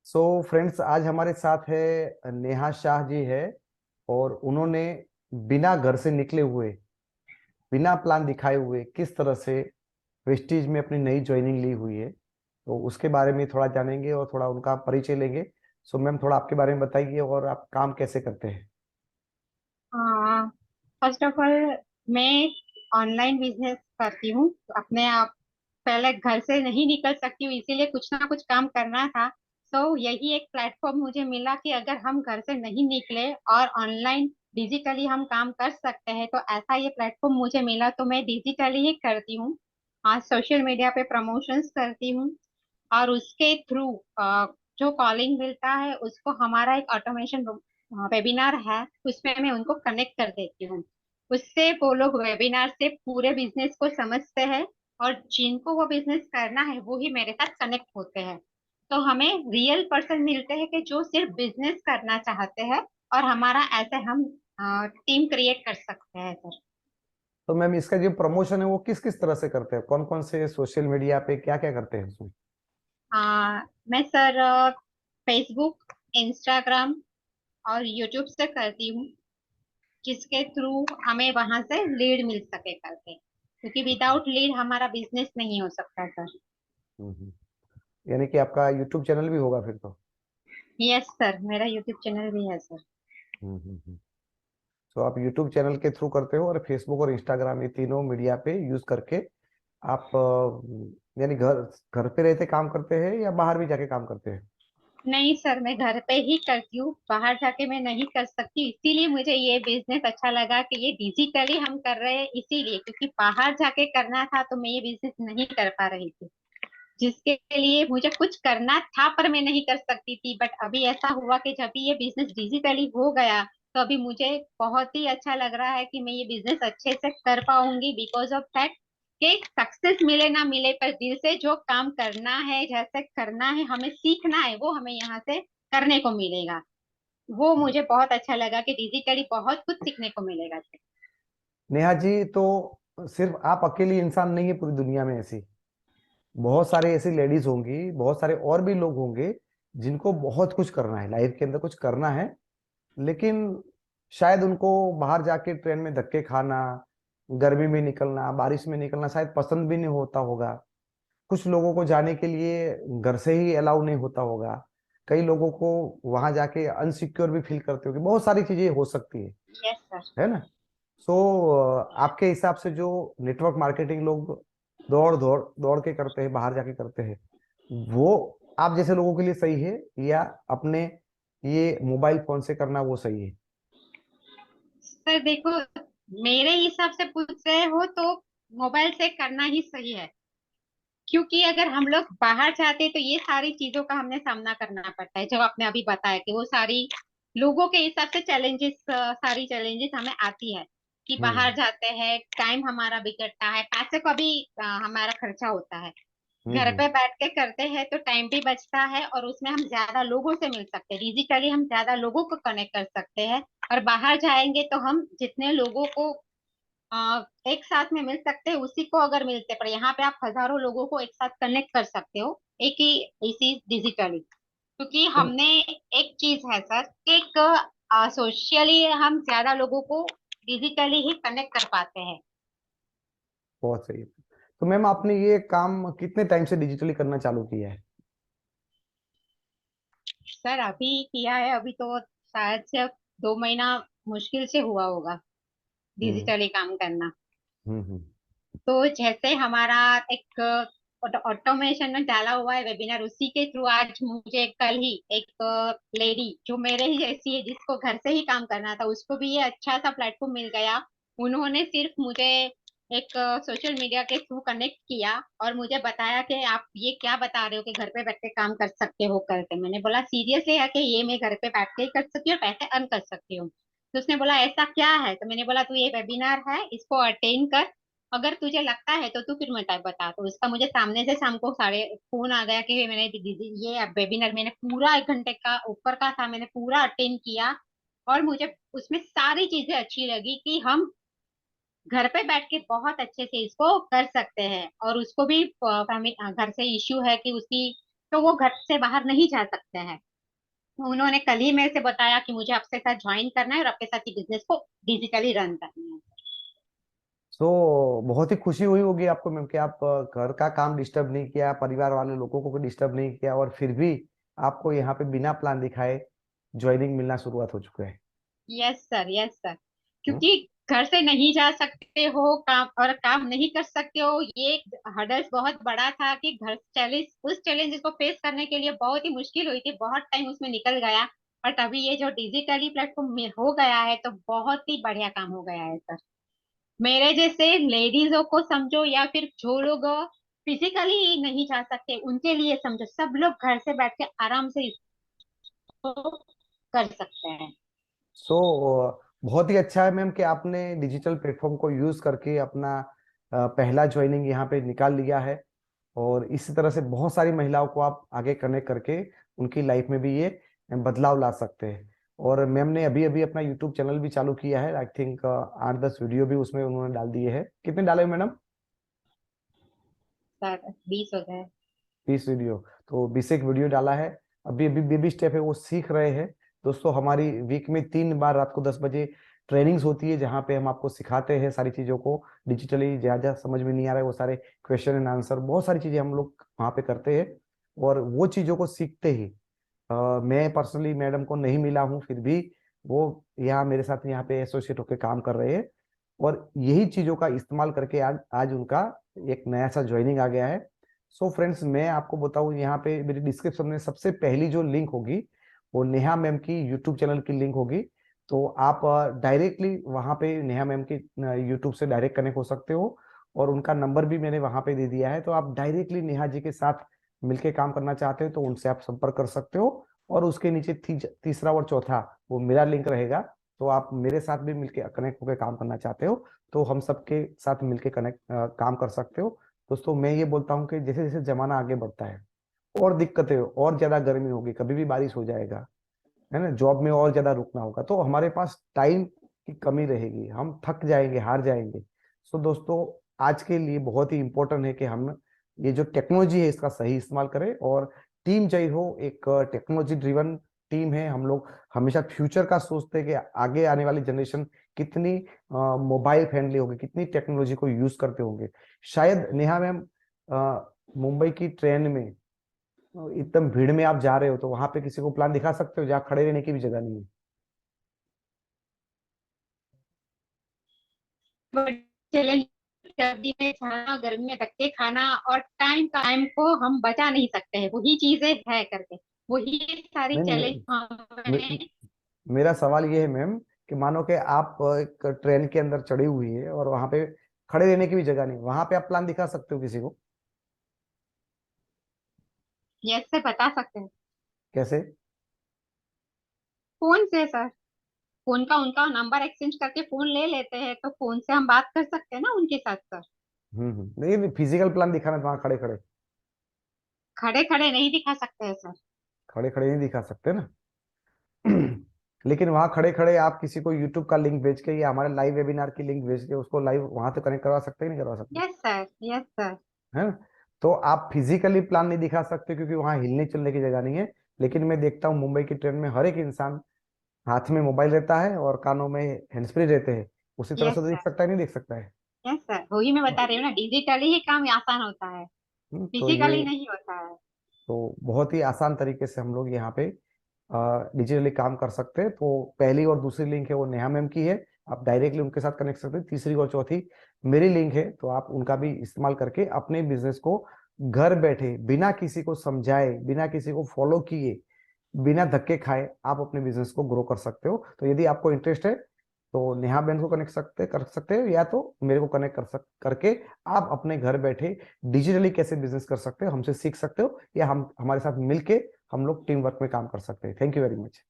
So friends, आज हमारे साथ है नेहा शाह जी है। और उन्होंने बिना घर से निकले हुए, बिना प्लान दिखाए हुए किस तरह से प्रेस्टीज में अपनी नई ज्वाइनिंग ली हुई है, तो उसके बारे में थोड़ा जानेंगे और थोड़ा उनका परिचय लेंगे। सो मैम, थोड़ा आपके बारे में बताइए और आप काम कैसे करते हैं। फर्स्ट ऑफ ऑल, मैं ऑनलाइन बिजनेस करती हूँ। अपने आप पहले घर से नहीं निकल सकती हूँ, इसीलिए कुछ ना कुछ काम करना था। तो यही एक प्लेटफॉर्म मुझे मिला कि अगर हम घर से नहीं निकले और ऑनलाइन डिजिटली हम काम कर सकते हैं, तो ऐसा ये प्लेटफॉर्म मुझे मिला, तो मैं डिजिटली ही करती हूँ। आज सोशल मीडिया पे प्रमोशंस करती हूँ, और उसके थ्रू जो कॉलिंग मिलता है उसको हमारा एक ऑटोमेशन वेबिनार है, उसमें मैं उनको कनेक्ट कर देती हूँ। उससे वो लोग वेबिनार से पूरे बिजनेस को समझते हैं, और जिनको वो बिजनेस करना है वो ही मेरे साथ कनेक्ट होते हैं। तो हमें रियल पर्सन मिलते हैं कि जो सिर्फ बिजनेस करना चाहते हैं, और हमारा ऐसे हम टीम क्रिएट कर सकते हैं सर। तो मैम, इसका जो प्रमोशन है वो किस किस तरह से करते हैं, कौन कौन से सोशल मीडिया पे क्या क्या करते हैं उसमें। मैं सर फेसबुक, इंस्टाग्राम और यूट्यूब से करती हूँ, जिसके थ्रू हमें वहां से लीड मिल सके करके, क्योंकि विदाउट लीड हमारा बिजनेस नहीं हो सकता सर। यानी कि आपका यूट्यूब चैनल भी होगा फिर तो। यस सर, मेरा यूट्यूब चैनल भी है सर। हम्म। तो आप यूट्यूब चैनल के थ्रू करते हो और फेसबुक और इंस्टाग्राम, ये तीनों मीडिया पे यूज करके आप यानी घर घर पे रहते काम करते हैं या बाहर भी जाके काम करते हैं। नहीं सर, मैं घर पे ही करती हूँ, बाहर जाके मैं नहीं कर सकती। इसीलिए मुझे ये बिजनेस अच्छा लगा कि ये डिजिटली हम कर रहे हैं, इसीलिए क्योंकि बाहर जाके करना था तो मैं ये बिजनेस नहीं कर पा रही थी, जिसके लिए मुझे कुछ करना था पर मैं नहीं कर सकती थी। बट अभी ऐसा हुआ कि जब भी ये बिजनेस डिजिटली हो गया, तो अभी मुझे बहुत ही अच्छा लग रहा है कि मैं ये बिजनेस अच्छे से कर पाऊंगी, बिकॉज ऑफ फैक्ट कि सक्सेस मिले ना मिले, पर दिल से जो काम करना है, जैसे करना है, हमें सीखना है, वो हमें यहाँ से करने को मिलेगा। वो मुझे बहुत अच्छा लगा कि डिजिटली बहुत कुछ सीखने को मिलेगा। नेहा जी, तो सिर्फ आप अकेली इंसान नहीं है पूरी दुनिया में, ऐसी बहुत सारे ऐसी लेडीज होंगी, बहुत सारे और भी लोग होंगे जिनको बहुत कुछ करना है, लाइफ के अंदर कुछ करना है। लेकिन शायद उनको बाहर जाके ट्रेन में धक्के खाना, गर्मी में निकलना, बारिश में निकलना शायद पसंद भी नहीं होता होगा। कुछ लोगों को जाने के लिए घर से ही अलाउ नहीं होता होगा। कई लोगों को वहां जाके अनसिक्योर भी फील करते होंगे, बहुत सारी चीजें हो सकती यस सर। है ना। सो आपके हिसाब से जो नेटवर्क मार्केटिंग लोग दौड़ दौड़ दौड़ के करते हैं, बाहर जाके करते हैं, वो आप जैसे लोगों के लिए सही है, या अपने ये मोबाइल फोन से करना वो सही है। सर देखो, मेरे हिसाब से पूछ रहे हो तो मोबाइल से करना ही सही है, क्योंकि अगर हम लोग बाहर जाते तो ये सारी चीजों का हमने सामना करना पड़ता है, जो आपने अभी बताया कि वो सारी लोगों के हिसाब से चैलेंजेस, सारी चैलेंजेस हमें आती है कि हम्म बाहर जाते हैं, टाइम हमारा बिगड़ता है, पैसे का भी हमारा खर्चा होता है। घर हम्म। पे बैठ के करते हैं तो टाइम भी बचता है, और उसमें हम ज्यादा लोगों से मिल सकते हैं, डिजिटली हम ज्यादा लोगों को कनेक्ट कर सकते हैं। और बाहर जाएंगे तो हम जितने लोगों को एक साथ में मिल सकते हैं, उसी को अगर मिलते, पर यहाँ पे आप हजारों लोगों को एक साथ कनेक्ट कर सकते हो, एक ही इसी डिजिटली। क्योंकि तो हमने एक चीज है सर, एक सोशली हम ज्यादा लोगों को डिजिटली ही कनेक्ट कर पाते हैं। बहुत सही है। तो मैम, आपने ये काम कितने टाइम से डिजिटली करना चालू किया है। सर अभी किया है, अभी तो शायद से 2 महीना मुश्किल से हुआ होगा हम्म डिजिटली काम करना। हम्म। तो जैसे हमारा एक ऑटोमेशन में डाला हुआ है वेबिनार, उसी के थ्रू आज मुझे कल ही एक लेडी जो मेरे ही जैसी है, जिसको घर से ही काम करना था, उसको भी ये अच्छा सा प्लेटफॉर्म मिल गया। उन्होंने सिर्फ मुझे एक सोशल मीडिया के थ्रू कनेक्ट किया, और मुझे बताया कि आप ये क्या बता रहे हो कि घर पे बैठ के काम कर सकते हो करके। मैंने बोला सीरियसली है कि ये मैं घर पे बैठ के ही कर सकती हूँ और पैसे अर्न कर सकती हूँ। तो उसने बोला ऐसा क्या है, तो मैंने बोला तू ये वेबिनार है, इसको अटेंड कर, अगर तुझे लगता है तो तू फिर मुझे बता। तो उसका मुझे सामने से शाम को साढ़े फोन आ गया कि मैंने दीदी ये वेबिनार मैंने पूरा 1 घंटे का ऊपर का था, मैंने पूरा अटेंड किया, और मुझे उसमें सारी चीजें अच्छी लगी कि हम घर पे बैठ के बहुत अच्छे से इसको कर सकते हैं। और उसको भी घर से इश्यू है कि उसकी तो वो घर से बाहर नहीं जा सकते हैं। उन्होंने कल ही मेरे से बताया कि मुझे आपके साथ ज्वाइन करना है और आपके साथ ही बिजनेस को डिजिटली रन करना है। तो बहुत ही खुशी हुई होगी आपको मैम कि आप घर का काम डिस्टर्ब नहीं किया, परिवार वाले लोगों को भी डिस्टर्ब नहीं किया, और फिर भी आपको यहाँ पे बिना प्लान दिखाए ज्वाइनिंग मिलना शुरुआत हो चुका है। Yes sir, yes sir. Hmm. क्योंकि घर से नहीं जा सकते हो काम और काम नहीं कर सकते हो, ये हर्डल्स बहुत बड़ा था कि घर चैलेंज, उस चैलेंज को फेस करने के लिए बहुत ही मुश्किल हुई थी, बहुत टाइम उसमें निकल गया। बट अभी ये जो डिजिटली प्लेटफॉर्म में हो गया है तो बहुत ही बढ़िया काम हो गया है सर। मेरे जैसे लेडीजों को समझो या फिर जो लोग फिजिकली नहीं जा सकते उनके लिए समझो, सब लोग घर से बैठ के आराम से इसको कर सकते हैं। सो बहुत ही अच्छा है मैम कि आपने डिजिटल प्लेटफॉर्म को यूज करके अपना पहला ज्वाइनिंग यहाँ पे निकाल लिया है, और इसी तरह से बहुत सारी महिलाओं को आप आगे कनेक्ट करके उनकी लाइफ में भी ये बदलाव ला सकते हैं। और मैम ने अभी अभी अपना यूट्यूब चैनल भी चालू किया है, आई थिंक 8-10 वीडियो भी उसमें उन्होंने डाल दिए हैं। कितने डाले मैडम? सर 20 हो गए। 20 वीडियो। तो 20 एक वीडियो डाला है। अभी अभी बेबी स्टेप है, वो सीख रहे हैं। दोस्तों, हमारी वीक में 3 बार रात को 10 बजे ट्रेनिंग्स होती है, जहाँ पे हम आपको सिखाते हैं सारी चीजों को डिजिटली। जहाँ जहाँ समझ में नहीं आ रहा है वो सारे क्वेश्चन एंड आंसर, बहुत सारी चीजें हम लोग वहाँ पे करते हैं। और वो चीजों को सीखते ही मैं पर्सनली मैडम को नहीं मिला हूँ, फिर भी वो यहाँ मेरे साथ यहाँ पे एसोसिएट होकर काम कर रहे हैं। और यही चीजों का इस्तेमाल करके आज आज उनका एक नया सा ज्वाइनिंग आ गया है। सो फ्रेंड्स, मैं आपको बताऊं, यहाँ पे मेरी डिस्क्रिप्शन में सबसे पहली जो लिंक होगी वो नेहा मैम की यूट्यूब चैनल की लिंक होगी। तो आप डायरेक्टली वहाँ पे नेहा मैम की यूट्यूब से डायरेक्ट कनेक्ट हो सकते हो, और उनका नंबर भी मैंने वहाँ पे दे दिया है। तो आप डायरेक्टली नेहा जी के साथ मिलके काम करना चाहते हो तो उनसे आप संपर्क कर सकते हो। और उसके नीचे तीसरा और चौथा वो मेरा लिंक रहेगा। तो आप मेरे साथ भी मिलके कनेक्ट होकर काम करना चाहते हो तो हम सबके साथ मिलके कनेक्ट काम कर सकते हो। दोस्तों, मैं ये बोलता हूँ कि जैसे जैसे जमाना आगे बढ़ता है और दिक्कतें, और ज्यादा गर्मी होगी, कभी भी बारिश हो जाएगा, है ना, जॉब में और ज्यादा रुकना होगा, तो हमारे पास टाइम की कमी रहेगी, हम थक जाएंगे, हार जाएंगे। सो दोस्तों, आज के लिए बहुत ही इंपॉर्टेंट है कि हम ये जो टेक्नोलॉजी है इसका सही इस्तेमाल करें। और टीम जय हो एक टेक्नोलॉजी ड्रिवन टीम है। हम लोग हमेशा फ्यूचर का सोचते हैं कि आगे आने वाली जनरेशन कितनी मोबाइल फ्रेंडली होगी, कितनी टेक्नोलॉजी को यूज करते होंगे। शायद नेहा मैम, मुंबई की ट्रेन में एकदम भीड़ में आप जा रहे हो तो वहां पे किसी को प्लान दिखा सकते हो जहाँ खड़े रहने की भी जगह नहीं है? चैलेंज, सर्दी में खाना, गर्मी में धक्के खाना और टाइम को हम बचा नहीं सकते हैं, वही चीजें है करके, वही सारी नहीं चैलेंज नहीं, हमें। मेरा सवाल ये है मैम कि मानो कि आप एक ट्रेन के अंदर चढ़ी हुई है और वहां पे खड़े रहने की भी जगह नहीं, वहां पे आप प्लान दिखा सकते हो किसी को? यस से बता सकते हैं। कैसे? फोन से सर, फोन का उनका नंबर एक्सचेंज करके फोन ले लेते हैं तो फोन से हम बात कर सकते हैं ना उनके साथ सर। नहीं, फिजिकल प्लान दिखाना वहां खड़े खड़े। खड़े खड़े नहीं दिखा सकते हैं सर। खड़े खड़े नहीं दिखा सकते ना। लेकिन वहां खड़े खड़े आप किसी को यूट्यूब का लिंक भेज के या हमारे लाइव वेबिनार की लिंक भेज के उसको लाइव वहां तो कनेक्ट करवा सकते हैं, नहीं करवा सकते? Yes sir, yes sir. है ना? तो आप फिजिकली प्लान नहीं दिखा सकते क्योंकि वहां हिलने चलने की जगह नहीं है। लेकिन मैं देखता हूँ मुंबई की ट्रेन में हर एक इंसान हाथ में मोबाइल रहता है और कानों में हैंड्स फ्री रहते हैं। उसी तरह से यस तो देख सर, सकता है, नहीं देख सकता है? यस सर, वही मैं बता रही हूँ ना, डिजिटली ही काम आसान होता है, तो ये फिजिकली नहीं होता है। तो बहुत ही आसान तरीके से हम लोग यहाँ पे डिजिटली काम कर सकते हैं। तो पहली और दूसरी लिंक है वो नेहा मैम की है, आप डायरेक्टली उनके साथ कनेक्ट सकते हैं। तीसरी और चौथी मेरी लिंक है, तो आप उनका भी इस्तेमाल करके अपने बिजनेस को घर बैठे बिना किसी को समझाए, बिना किसी को फॉलो किए, बिना धक्के खाए आप अपने बिजनेस को ग्रो कर सकते हो। तो यदि आपको इंटरेस्ट है तो नेहा बहन को कनेक्ट कर सकते हो, या तो मेरे को कनेक्ट करके आप अपने घर बैठे डिजिटली कैसे बिजनेस कर सकते हो हमसे सीख सकते हो, या हम हमारे साथ मिलके हम लोग टीम वर्क में काम कर सकते हैं। Thank you very much.